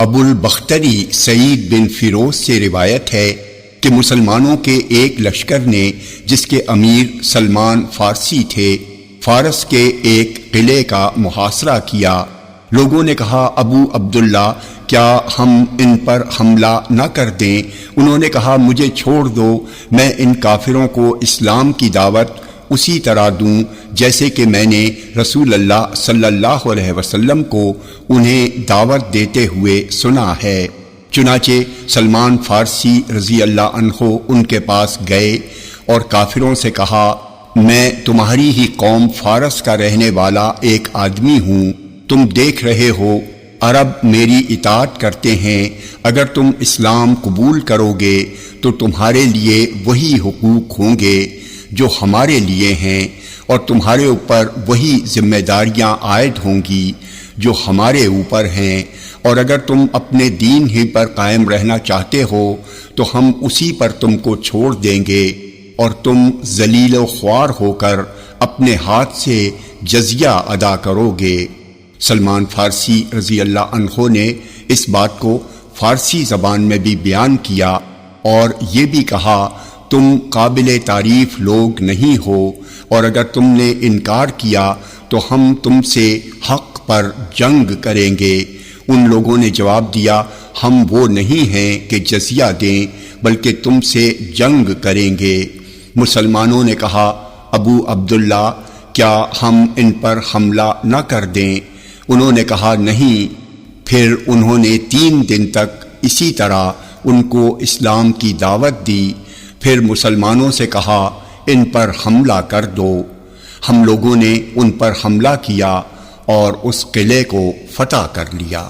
ابو البختری سعید بن فیروز سے روایت ہے کہ مسلمانوں کے ایک لشکر نے، جس کے امیر سلمان فارسی تھے، فارس کے ایک قلعے کا محاصرہ کیا۔ لوگوں نے کہا، ابو عبداللہ، کیا ہم ان پر حملہ نہ کر دیں؟ انہوں نے کہا، مجھے چھوڑ دو، میں ان کافروں کو اسلام کی دعوت اسی طرح دوں جیسے کہ میں نے رسول اللہ صلی اللہ علیہ وسلم کو انہیں دعوت دیتے ہوئے سنا ہے۔ چنانچہ سلمان فارسی رضی اللہ عنہ ان کے پاس گئے اور کافروں سے کہا، میں تمہاری ہی قوم فارس کا رہنے والا ایک آدمی ہوں، تم دیکھ رہے ہو عرب میری اطاعت کرتے ہیں، اگر تم اسلام قبول کرو گے تو تمہارے لیے وہی حقوق ہوں گے جو ہمارے لیے ہیں، اور تمہارے اوپر وہی ذمہ داریاں عائد ہوں گی جو ہمارے اوپر ہیں، اور اگر تم اپنے دین ہی پر قائم رہنا چاہتے ہو تو ہم اسی پر تم کو چھوڑ دیں گے، اور تم ذلیل و خوار ہو کر اپنے ہاتھ سے جزیہ ادا کرو گے۔ سلمان فارسی رضی اللہ عنہ نے اس بات کو فارسی زبان میں بھی بیان کیا اور یہ بھی کہا، تم قابل تعریف لوگ نہیں ہو، اور اگر تم نے انکار کیا تو ہم تم سے حق پر جنگ کریں گے۔ ان لوگوں نے جواب دیا، ہم وہ نہیں ہیں کہ جزیہ دیں، بلکہ تم سے جنگ کریں گے۔ مسلمانوں نے کہا، ابو عبداللہ، کیا ہم ان پر حملہ نہ کر دیں؟ انہوں نے کہا، نہیں۔ پھر انہوں نے 3 دن تک اسی طرح ان کو اسلام کی دعوت دی۔ پھر مسلمانوں سے کہا، ان پر حملہ کر دو۔ ہم لوگوں نے ان پر حملہ کیا اور اس قلعے کو فتح کر لیا۔